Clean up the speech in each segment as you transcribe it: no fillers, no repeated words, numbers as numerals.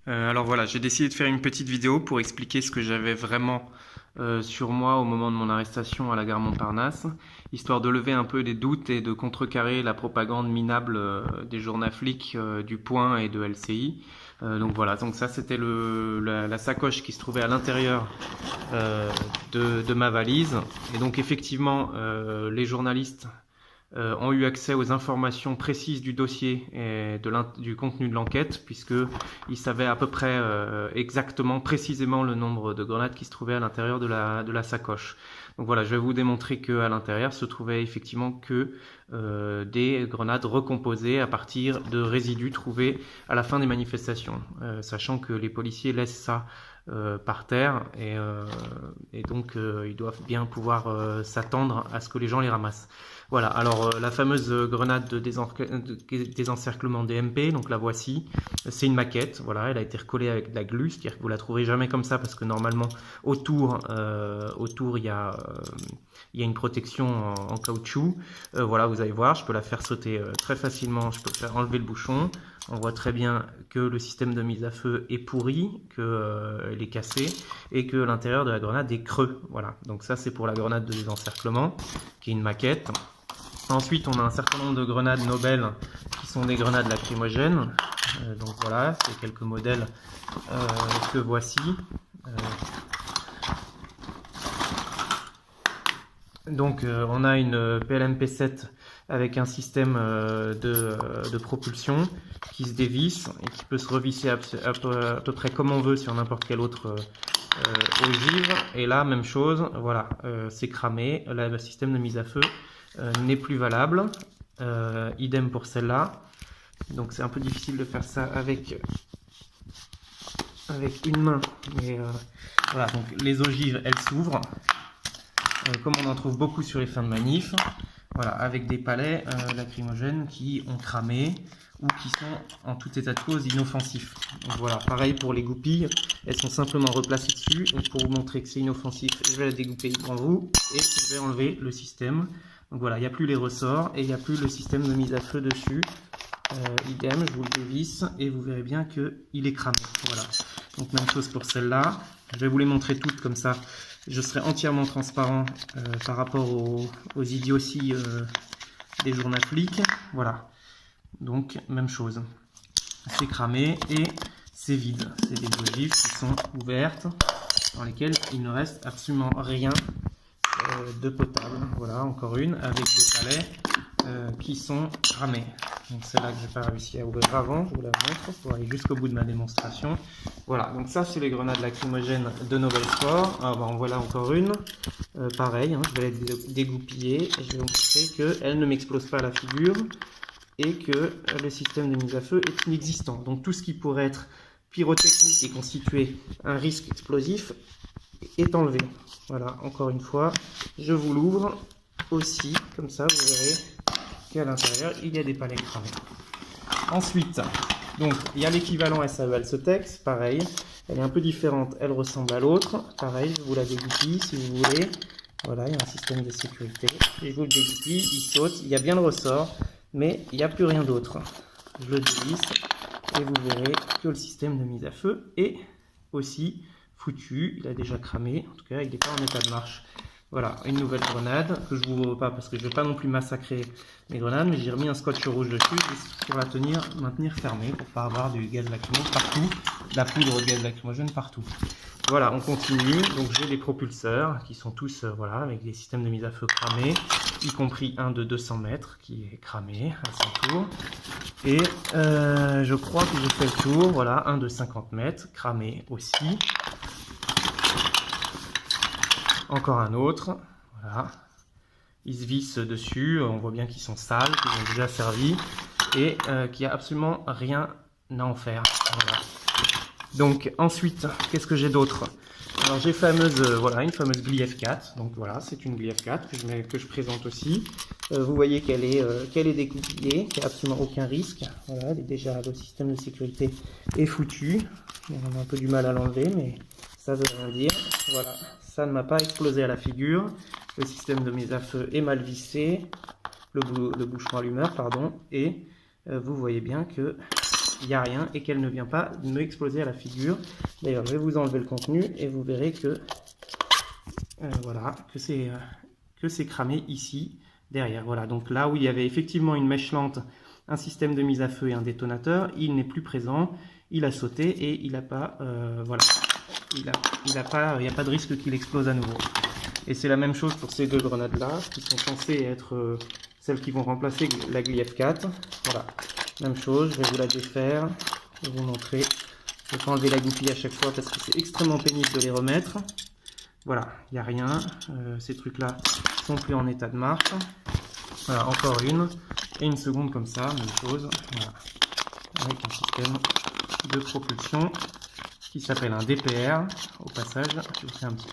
Alors voilà, j'ai décidé de faire une petite vidéo pour expliquer ce que j'avais vraiment sur moi au moment de mon arrestation à la gare Montparnasse, histoire de lever un peu les doutes et de contrecarrer la propagande minable des journaux flics du Point et de LCI. Donc voilà, donc ça c'était la sacoche qui se trouvait à l'intérieur de ma valise. Et donc effectivement, les journalistes ont eu accès aux informations précises du dossier et du contenu de l'enquête, puisqu'ils savaient à peu près exactement, précisément le nombre de grenades qui se trouvaient à l'intérieur de la sacoche. Donc voilà, je vais vous démontrer qu'à l'intérieur se trouvaient effectivement que des grenades recomposées à partir de résidus trouvés à la fin des manifestations, sachant que les policiers laissent ça par terre et donc ils doivent bien pouvoir s'attendre à ce que les gens les ramassent. Voilà, alors la fameuse grenade de désencerclement DMP, donc la voici, c'est une maquette, voilà, elle a été recollée avec de la glu, c'est-à-dire que vous la trouverez jamais comme ça parce que normalement autour il y a une protection en caoutchouc. Voilà, vous allez voir, je peux la faire sauter très facilement, je peux faire enlever le bouchon. On voit très bien que le système de mise à feu est pourri, qu'il est cassé et que l'intérieur de la grenade est creux. Voilà, donc ça c'est pour la grenade de désencerclement, qui est une maquette. Ensuite, on a un certain nombre de grenades Nobel qui sont des grenades lacrymogènes. Donc voilà, c'est quelques modèles que voici. Donc on a une PLMP7 avec un système de propulsion qui se dévisse et qui peut se revisser à peu près comme on veut sur n'importe quelle autre ogive. Et là, même chose, voilà, c'est cramé, là, le système de mise à feu n'est plus valable. Idem pour celle-là. Donc c'est un peu difficile de faire ça avec une main, mais voilà, donc les ogives elles s'ouvrent. Comme on en trouve beaucoup sur les fins de manif, voilà, avec des palets lacrymogènes qui ont cramé ou qui sont en tout état de cause inoffensifs. Donc voilà, pareil pour les goupilles, elles sont simplement replacées dessus. Et pour vous montrer que c'est inoffensif, je vais la dégoupiller devant vous et je vais enlever le système. Donc voilà, il n'y a plus les ressorts et il n'y a plus le système de mise à feu dessus. Idem, je vous le dévisse et vous verrez bien qu'il est cramé. Voilà. Donc même chose pour celle-là. Je vais vous les montrer toutes comme ça. Je serai entièrement transparent par rapport aux idioties des journaux flics. Voilà. Donc même chose. C'est cramé et c'est vide. C'est des ogives qui sont ouvertes dans lesquelles il ne reste absolument rien de potable. Voilà, encore une avec des palets qui sont cramés. Donc c'est là que j'ai pas réussi à ouvrir avant, je vous la montre pour aller jusqu'au bout de ma démonstration. Voilà, donc ça c'est les grenades lacrymogènes de Nobel Sport. Ah, bah, en voilà encore une. Pareil, hein, je vais la dégoupiller et je vais vous montrer qu'elle ne m'explose pas à la figure et que le système de mise à feu est inexistant. Donc tout ce qui pourrait être pyrotechnique et constituer un risque explosif est enlevé. Voilà, encore une fois, je vous l'ouvre aussi, comme ça vous verrez qu'à l'intérieur il y a des palets cramés. Ensuite, donc il y a l'équivalent SAE Alcetex, pareil, elle est un peu différente, elle ressemble à l'autre, pareil, je vous la dégoupille si vous voulez. Voilà, il y a un système de sécurité, et je vous le dégoupille, il saute, il y a bien le ressort, mais il n'y a plus rien d'autre. Je le dévisse et vous verrez que le système de mise à feu est aussi foutu, il a déjà cramé, en tout cas il n'est pas en état de marche. Voilà, une nouvelle grenade que je vous ouvre pas parce que je ne vais pas non plus massacrer mes grenades, mais j'ai remis un scotch rouge dessus juste pour la maintenir fermée, pour pas avoir du gaz lacrymogène partout, de la poudre de gaz lacrymogène partout. Voilà, on continue. Donc j'ai les propulseurs qui sont tous voilà, avec des systèmes de mise à feu cramés, y compris un de 200 mètres qui est cramé à son tour. Et je crois que j'ai fait le tour. Voilà, un de 50 mètres cramé aussi. Encore un autre, voilà, ils se vissent dessus, on voit bien qu'ils sont sales, qu'ils ont déjà servi et qu'il n'y a absolument rien à en faire. Voilà. Donc ensuite, qu'est-ce que j'ai d'autre? Alors j'ai voilà, une fameuse Gli F4, donc voilà, c'est une Gli F4 que je présente aussi. Vous voyez qu'elle est découpillée, qu'il n'y a absolument aucun risque. Voilà, elle est déjà, le système de sécurité est foutu. On a un peu du mal à l'enlever, mais ça veut rien dire. Voilà, ça ne m'a pas explosé à la figure. Le système de mise à feu est mal vissé, le bouchon allumeur, pardon, et vous voyez bien que il n'y a rien et qu'elle ne vient pas me exploser à la figure. D'ailleurs, je vais vous enlever le contenu et vous verrez que voilà, que c'est cramé ici, derrière. Voilà, donc là où il y avait effectivement une mèche lente, un système de mise à feu et un détonateur, il n'est plus présent, il a sauté et il n'a pas, voilà, il n'y a pas de risque qu'il explose à nouveau. Et c'est la même chose pour ces deux grenades-là, qui sont censées être celles qui vont remplacer la Glief 4. Voilà, même chose, je vais vous la défaire, je vais vous montrer. Je ne vais pas enlever la goupille à chaque fois parce que c'est extrêmement pénible de les remettre. Voilà, il n'y a rien, ces trucs-là sont plus en état de marche. Voilà, encore une, et une seconde comme ça, même chose, voilà, avec un système de propulsion qui s'appelle un DPR. Au passage, je vous fais un petit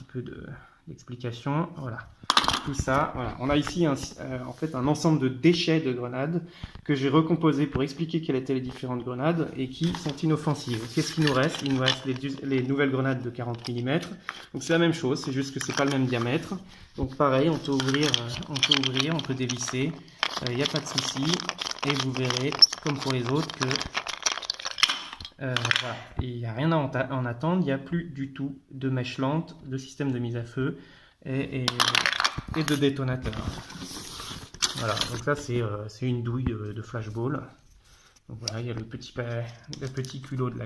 peu d'explication. Voilà, tout ça. Voilà, on a ici en fait un ensemble de déchets de grenades que j'ai recomposé pour expliquer quelles étaient les différentes grenades et qui sont inoffensives. Qu'est-ce qu'il nous reste? Il nous reste les nouvelles grenades de 40 mm. Donc c'est la même chose, c'est juste que c'est pas le même diamètre. Donc pareil, on peut ouvrir, on peut dévisser. Il n'y a pas de souci. Et vous verrez, comme pour les autres, que voilà, il n'y a rien à en attendre, il n'y a plus du tout de mèche lente, de système de mise à feu et de détonateur. Voilà, donc ça c'est une douille de flashball. Donc voilà, il y a le petit culot de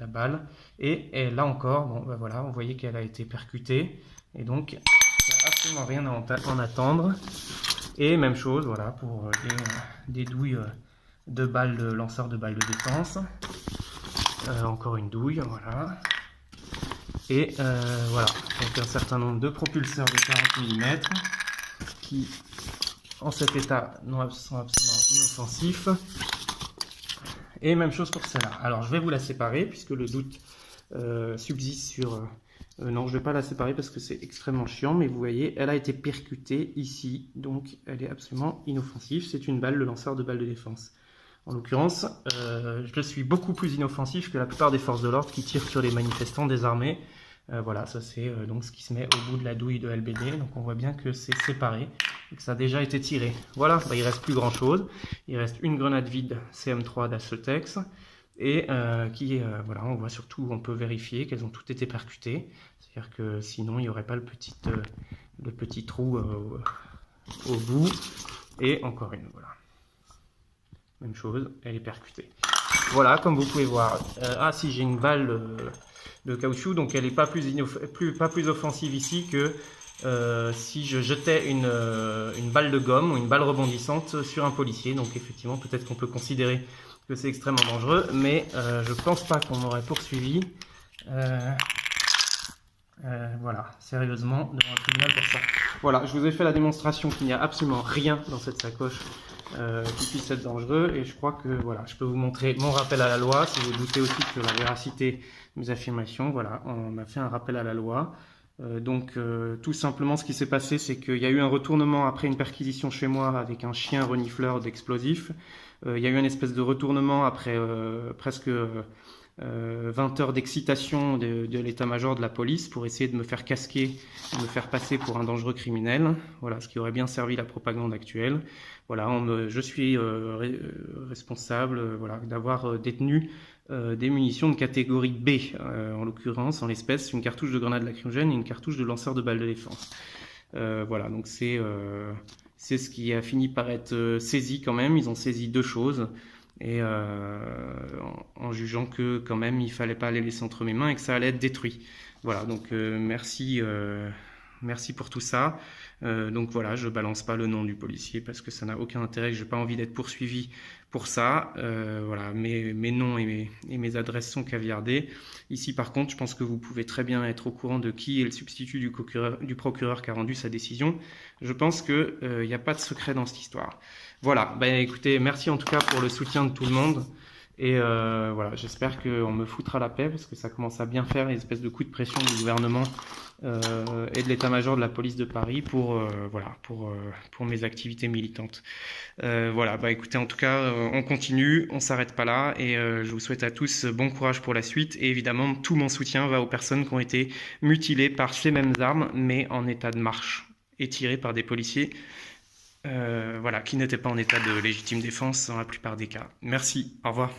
la balle. Et là encore, bon, ben voilà, on voyait qu'elle a été percutée. Et donc, il n'y a absolument rien à en attendre. Et même chose, voilà, pour des douilles de balles de lanceur de balles de défense. Encore une douille, voilà. Et voilà, donc un certain nombre de propulseurs de 40 mm qui, en cet état, sont absolument inoffensifs. Et même chose pour celle-là. Alors, je vais vous la séparer puisque le doute subsiste sur... non, je ne vais pas la séparer parce que c'est extrêmement chiant, mais vous voyez, elle a été percutée ici, donc elle est absolument inoffensive. C'est une balle, le lanceur de balles de défense. En l'occurrence, je suis beaucoup plus inoffensif que la plupart des forces de l'ordre qui tirent sur les manifestants désarmés. Voilà, ça c'est donc ce qui se met au bout de la douille de LBD. Donc on voit bien que c'est séparé et que ça a déjà été tiré. Voilà, bah, il reste plus grand chose. Il reste une grenade vide CM3 d'Acetex et voilà, on voit surtout, on peut vérifier qu'elles ont toutes été percutées. C'est-à-dire que sinon il n'y aurait pas le petit trou au bout. Et encore une, voilà. Même chose, elle est percutée. Voilà, comme vous pouvez voir. Ah si, j'ai une balle de caoutchouc, donc elle n'est pas plus offensive ici que si je jetais une balle de gomme ou une balle rebondissante sur un policier. Donc effectivement, peut-être qu'on peut considérer que c'est extrêmement dangereux, mais je pense pas qu'on m'aurait poursuivi. Voilà, sérieusement, devant un tribunal pour ça. Voilà, je vous ai fait la démonstration qu'il n'y a absolument rien dans cette sacoche qui puisse être dangereux, et je crois que voilà, je peux vous montrer mon rappel à la loi si vous doutez aussi sur la véracité de mes affirmations. Voilà, on a fait un rappel à la loi. Tout simplement, ce qui s'est passé, c'est qu'il y a eu un retournement après une perquisition chez moi avec un chien renifleur d'explosifs. Il y a eu une espèce de retournement après presque 20 heures d'excitation de l'état-major de la police pour essayer de me faire casquer, de me faire passer pour un dangereux criminel. Voilà, ce qui aurait bien servi la propagande actuelle. Voilà, je suis responsable voilà, d'avoir détenu des munitions de catégorie B, en l'occurrence, en l'espèce, une cartouche de grenade lacrymogène et une cartouche de lanceur de balles de défense. Voilà, donc c'est ce qui a fini par être saisi quand même. Ils ont saisi deux choses. Et en jugeant que quand même il fallait pas les laisser entre mes mains et que ça allait être détruit. Voilà, donc merci pour tout ça. Donc voilà, je balance pas le nom du policier parce que ça n'a aucun intérêt, que j'ai pas envie d'être poursuivi pour ça. Voilà, mes noms et mes adresses sont caviardés. Ici par contre, je pense que vous pouvez très bien être au courant de qui est le substitut du procureur qui a rendu sa décision. Je pense que il n'y a pas de secret dans cette histoire. Voilà, ben écoutez, merci en tout cas pour le soutien de tout le monde. Et voilà, j'espère qu'on me foutra la paix parce que ça commence à bien faire, une espèce de coup de pression du gouvernement et de l'état-major de la police de Paris pour mes activités militantes. Voilà, bah écoutez, en tout cas, on continue, on s'arrête pas là et je vous souhaite à tous bon courage pour la suite. Et évidemment, tout mon soutien va aux personnes qui ont été mutilées par ces mêmes armes, mais en état de marche et tirées par des policiers voilà, qui n'étaient pas en état de légitime défense dans la plupart des cas. Merci, au revoir.